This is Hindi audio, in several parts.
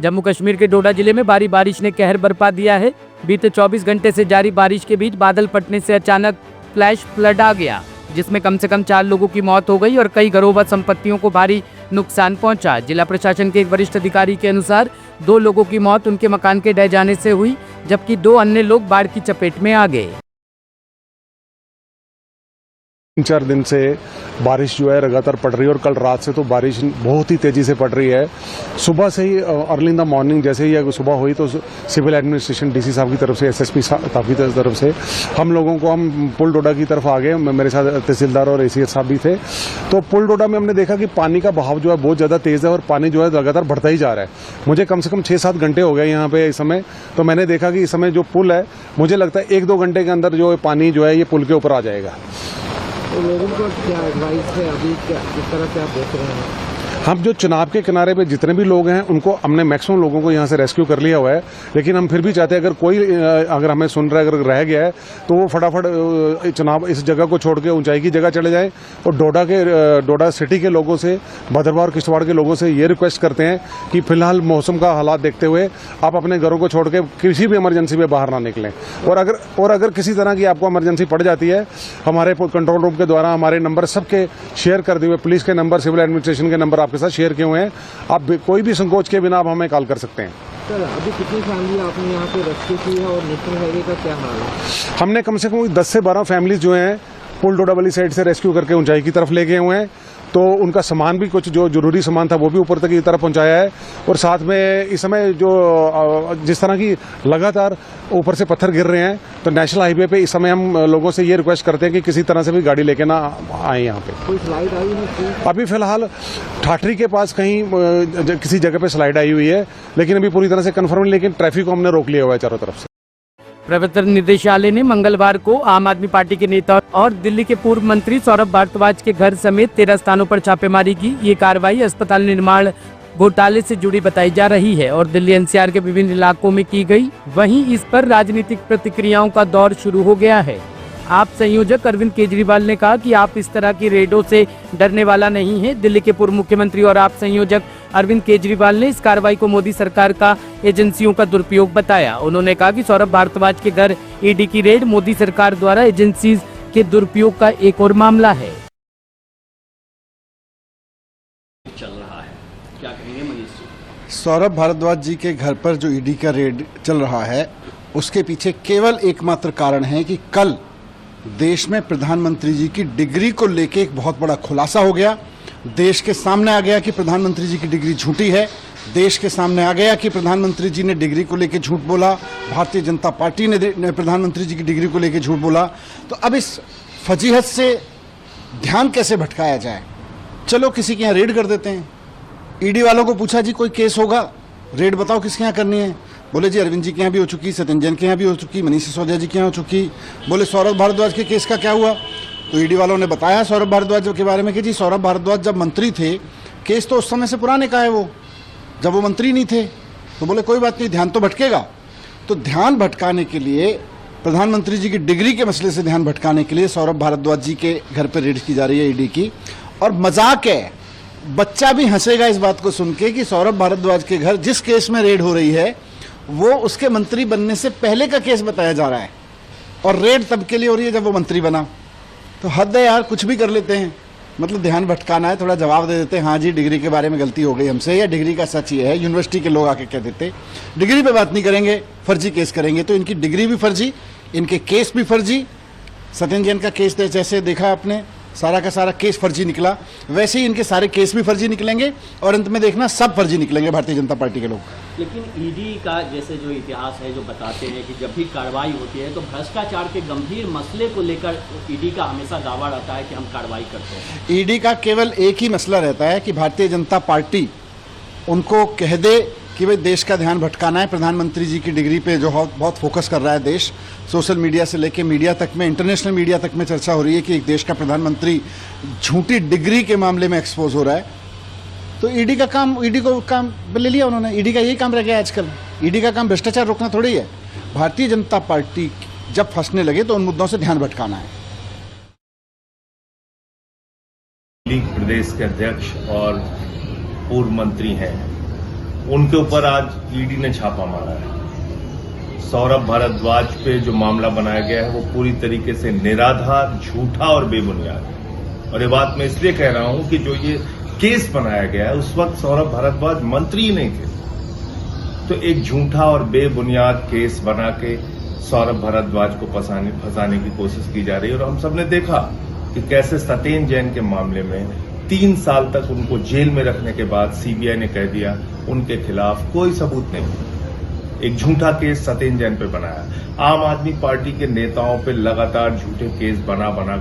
जम्मू कश्मीर के डोडा जिले में भारी बारिश ने कहर बरपा दिया है। बीते 24 घंटे से जारी बारिश के बीच बादल फटने से अचानक फ्लैश फ्लड आ गया, जिसमें कम से कम 4 लोगों की मौत हो गई और कई घरों व संपत्तियों को भारी नुकसान पहुंचा। जिला प्रशासन के एक वरिष्ठ अधिकारी के अनुसार 2 लोगों की मौत उनके मकान के ढह जाने से हुई, जबकि 2 अन्य लोग बाढ़ की चपेट में आ गए। 3-4 दिन से बारिश जो है लगातार पड़ रही है और कल रात से तो बारिश बहुत ही तेज़ी से पड़ रही है। सुबह से ही अर्ली इन द मॉर्निंग जैसे ही सुबह हुई तो सिविल एडमिनिस्ट्रेशन डीसी साहब की तरफ से, एसएसपी साहब की तरफ से हम पुल डोडा की तरफ आ गए। मेरे साथ तहसीलदार और एसीएस साहब भी थे। तो पुल डोडा में हमने देखा कि पानी का बहाव जो है बहुत ज़्यादा तेज़ है और पानी जो है लगातार बढ़ता ही जा रहा है। मुझे कम से कम 6-7 घंटे हो गए यहाँ पे इस समय। तो मैंने देखा कि इस समय जो पुल है, मुझे लगता है 1-2 घंटे के अंदर जो पानी जो है ये पुल के ऊपर आ जाएगा। तो लोगों को क्या एडवाइस है अभी, क्या किस तरह से आप देख रहे हैं? हम जो चुनाव के किनारे पे जितने भी लोग हैं उनको हमने मैक्सिमम लोगों को यहाँ से रेस्क्यू कर लिया हुआ है, लेकिन हम फिर भी चाहते हैं अगर हमें सुन रहा है, अगर रह गया है तो वो फटाफट चुनाव इस जगह को छोड़ के ऊंचाई की जगह चले जाएं। और डोडा सिटी के लोगों से, भदरवाह और किश्तवाड़ के लोगों से ये रिक्वेस्ट करते हैं कि फिलहाल मौसम का हालात देखते हुए आप अपने घरों को छोड़ के किसी भी इमरजेंसी में बाहर ना निकलें। और अगर किसी तरह की आपको इमरजेंसी पड़ जाती है, हमारे कंट्रोल रूम के द्वारा हमारे नंबर सबके शेयर कर दिए हुए, पुलिस के नंबर, सिविल एडमिनिस्ट्रेशन के नंबर आपके साथ शेयर किए हुए हैं। आप कोई भी संकोच के बिना आप हमें कॉल कर सकते हैं। सर, अभी कितनी फैमिली आपने यहाँ पे रेस्क्यू की है और नेशनल हाईवे का क्या हाल है? हमने कम से कम 10 से 12 फैमिलीज जो हैं पुल डोडा वाली साइड से रेस्क्यू करके ऊंचाई की तरफ ले गए हुए हैं। तो उनका सामान भी, कुछ जो जरूरी सामान था वो भी ऊपर तक की तरफ पहुंचाया है। और साथ में इस समय जो जिस तरह की लगातार ऊपर से पत्थर गिर रहे हैं, तो नेशनल हाईवे पे इस समय हम लोगों से ये रिक्वेस्ट करते हैं कि किसी तरह से भी गाड़ी लेके ना आए यहाँ पे। कोई स्लाइड आई नहीं? अभी फिलहाल ठाठरी के पास कहीं किसी जगह पे स्लाइड आई हुई है, लेकिन अभी पूरी तरह से कन्फर्म नहीं, लेकिन ट्रैफिक को हमने रोक लिया हुआ है चारों तरफ से। प्रवर्तन निदेशालय ने मंगलवार को आम आदमी पार्टी के नेता और दिल्ली के पूर्व मंत्री सौरभ भारद्वाज के घर समेत 13 स्थानों पर छापेमारी की। ये कार्रवाई अस्पताल निर्माण घोटाले से जुड़ी बताई जा रही है और दिल्ली एनसीआर के विभिन्न इलाकों में की गई। वहीं इस पर राजनीतिक प्रतिक्रियाओं का दौर शुरू हो गया है। आप संयोजक अरविंद केजरीवाल ने कहा कि आप इस तरह की रेडों से डरने वाला नहीं है। दिल्ली के पूर्व मुख्यमंत्री और आप संयोजक अरविंद केजरीवाल ने इस कार्रवाई को मोदी सरकार का एजेंसियों का दुरुपयोग बताया। उन्होंने कहा कि सौरभ भारद्वाज के घर ईडी की रेड मोदी सरकार द्वारा एजेंसी के दुरुपयोग का एक और मामला है। चल रहा है, क्या कहेंगे मनीष जी? सौरभ भारद्वाज जी के घर पर जो ईडी का रेड चल रहा है, उसके पीछे केवल एकमात्र कारण है कि कल देश में प्रधानमंत्री जी की डिग्री को लेके एक बहुत बड़ा खुलासा हो गया। देश के सामने आ गया कि प्रधानमंत्री जी की डिग्री झूठी है। देश के सामने आ गया कि प्रधानमंत्री जी ने डिग्री को लेके झूठ बोला, भारतीय जनता पार्टी ने प्रधानमंत्री जी की डिग्री को लेके झूठ बोला। तो अब इस फजीहत से ध्यान कैसे भटकाया जाए? चलो किसी के यहाँ रेड कर देते हैं। ईडी वालों को पूछा, जी कोई केस होगा, रेड बताओ किसके यहाँ करनी है? बोले जी अरविंद जी के यहाँ भी हो चुकी, सत्येंद्र जैन के यहाँ भी हो चुकी, मनीष सिसोदिया जी के यहाँ हो चुकी। बोले सौरभ भारद्वाज के केस का क्या हुआ? तो ईडी वालों ने बताया सौरभ भारद्वाज के बारे में कि जी सौरभ भारद्वाज जब मंत्री थे, केस तो उस समय से पुराने का है, वो जब वो मंत्री नहीं थे। तो बोले कोई बात नहीं, ध्यान तो भटकेगा। तो ध्यान भटकाने के लिए, प्रधानमंत्री जी की डिग्री के मसले से ध्यान भटकाने के लिए सौरभ भारद्वाज जी के घर पर रेड की जा रही है ईडी की। और मजाक है, बच्चा भी हंसेगा इस बात को सुन के कि सौरभ भारद्वाज के घर जिस केस में रेड हो रही है वो उसके मंत्री बनने से पहले का केस बताया जा रहा है, और रेड तब के लिए हो रही है जब वो मंत्री बना। तो हद है यार, कुछ भी कर लेते हैं। मतलब ध्यान भटकाना है, थोड़ा जवाब दे देते हैं, हाँ जी डिग्री के बारे में गलती हो गई हमसे, या डिग्री का सच ये है। यूनिवर्सिटी के लोग आके कह देते डिग्री पे बात नहीं करेंगे, फर्जी केस करेंगे। तो इनकी डिग्री भी फर्जी, इनके केस भी फर्जी। सत्येंद्र जैन का केस जैसे देखा आपने, सारा का सारा केस फर्जी निकला, वैसे ही इनके सारे केस भी फर्जी निकलेंगे और अंत में देखना सब फर्जी निकलेंगे भारतीय जनता पार्टी के लोग। लेकिन ईडी का जैसे जो इतिहास है, जो बताते हैं कि जब भी कार्रवाई होती है तो भ्रष्टाचार के गंभीर मसले को लेकर ईडी का हमेशा दावा रहता है कि हम कार्रवाई करते हैं। ईडी का केवल एक ही मसला रहता है कि भारतीय जनता पार्टी उनको कह दे कि भाई देश का ध्यान भटकाना है। प्रधानमंत्री जी की डिग्री पे जो बहुत फोकस कर रहा है देश, सोशल मीडिया से लेके मीडिया तक में, इंटरनेशनल मीडिया तक में चर्चा हो रही है कि एक देश का प्रधानमंत्री झूठी डिग्री के मामले में एक्सपोज हो रहा है। तो ईडी का काम, ईडी को काम ले लिया उन्होंने। ईडी का यही काम रह गया आजकल। ईडी का काम भ्रष्टाचार रोकना थोड़ी है। भारतीय जनता पार्टी जब फंसने लगे तो उन मुद्दों से ध्यान भटकाना है। प्रदेश के अध्यक्ष और पूर्व मंत्री हैं, उनके ऊपर आज ईडी ने छापा मारा है। सौरभ भारद्वाज पे जो मामला बनाया गया है वो पूरी तरीके से निराधार, झूठा और बेबुनियाद है। और ये बात मैं इसलिए कह रहा हूं कि जो ये केस बनाया गया है उस वक्त सौरभ भारद्वाज मंत्री ही नहीं थे। तो एक झूठा और बेबुनियाद केस बना के सौरभ भारद्वाज को फंसाने की कोशिश की जा रही है। और हम सबने देखा कि कैसे सत्येंद्र जैन के मामले में 3 साल तक उनको जेल में रखने के बाद सीबीआई ने कह दिया उनके खिलाफ कोई सबूत नहीं। एक झूठा केस सत्येंद्र जैन पे बनाया। आम आदमी पार्टी के नेताओं पे लगातार झूठे केस बना बना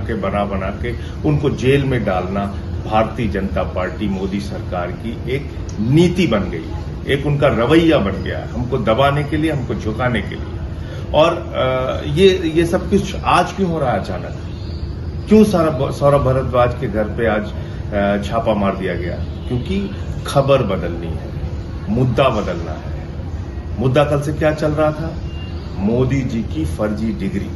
के उनको जेल में डालना भारतीय जनता पार्टी मोदी सरकार की एक नीति बन गई है, एक उनका रवैया बन गया है, हमको दबाने के लिए, हमको झुकाने के लिए। और ये सब कुछ आज क्यों हो रहा है अचानक? क्यों सौरभ भारद्वाज के घर पे आज छापा मार दिया गया? क्योंकि खबर बदलनी है, मुद्दा बदलना है। मुद्दा कल से क्या चल रहा था? मोदी जी की फर्जी डिग्री।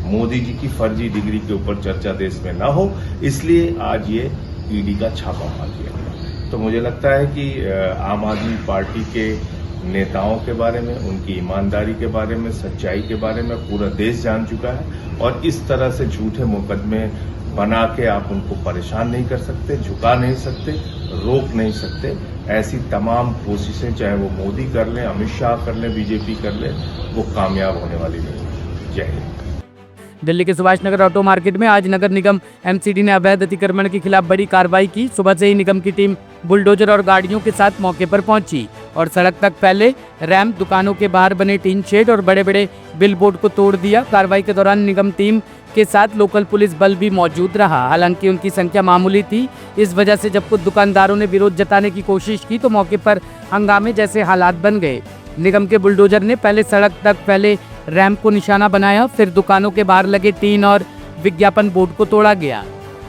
मोदी जी की फर्जी डिग्री के ऊपर चर्चा देश में ना हो, इसलिए आज ये ईडी का छापा मार दिया गया। तो मुझे लगता है कि आम आदमी पार्टी के नेताओं के बारे में, उनकी ईमानदारी के बारे में, सच्चाई के बारे में पूरा देश जान चुका है। और इस तरह से झूठे मुकदमे बना के आप उनको परेशान नहीं कर सकते, झुका नहीं सकते, रोक नहीं सकते। ऐसी तमाम कोशिशें चाहे वो मोदी कर लें, अमित शाह कर लें, बीजेपी कर ले, वो कामयाब होने वाली नहीं। जय हिंद। दिल्ली के सुभाष नगर ऑटो मार्केट में आज नगर निगम एमसीडी ने अवैध अतिक्रमण के खिलाफ बड़ी कार्रवाई की। सुबह से ही निगम की टीम बुलडोजर और गाड़ियों के साथ मौके पर पहुंची और सड़क तक फैले रैंप, दुकानों के बाहर बने टीन शेड और बड़े बड़े बिलबोर्ड को तोड़ दिया। कार्रवाई के दौरान निगम टीम के साथ लोकल पुलिस बल भी मौजूद रहा। हालांकि उनकी संख्या मामूली थी, इस वजह से जब कुछ दुकानदारों ने विरोध जताने की कोशिश की तो मौके पर हंगामे जैसे हालात बन गए। निगम के बुलडोजर ने पहले सड़क तक फैले रैंप को निशाना बनाया, फिर दुकानों के बाहर लगे टीन और विज्ञापन बोर्ड को तोड़ा गया।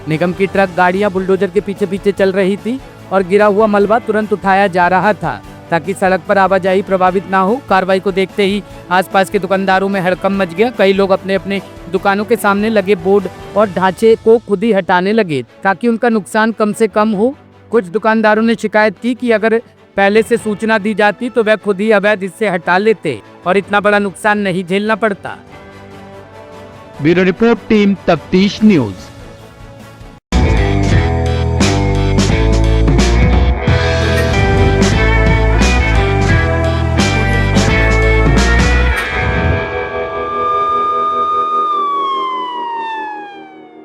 निगम की ट्रक गाड़ियां बुलडोजर के पीछे पीछे चल रही थी और गिरा हुआ मलबा तुरंत उठाया जा रहा था ताकि सड़क पर आवाजाही प्रभावित ना हो। कार्रवाई को देखते ही आसपास के दुकानदारों में हड़कंप मच गया। कई लोग अपने अपने दुकानों के सामने लगे बोर्ड और ढांचे को खुद ही हटाने लगे ताकि उनका नुकसान कम से कम हो। कुछ दुकानदारों ने शिकायत की कि अगर पहले से सूचना दी जाती तो वह खुद ही अवैध इससे हटा लेते और इतना बड़ा नुकसान नहीं झेलना पड़ता। ब्यूरो रिपोर्ट, टीम तफ्तीश न्यूज।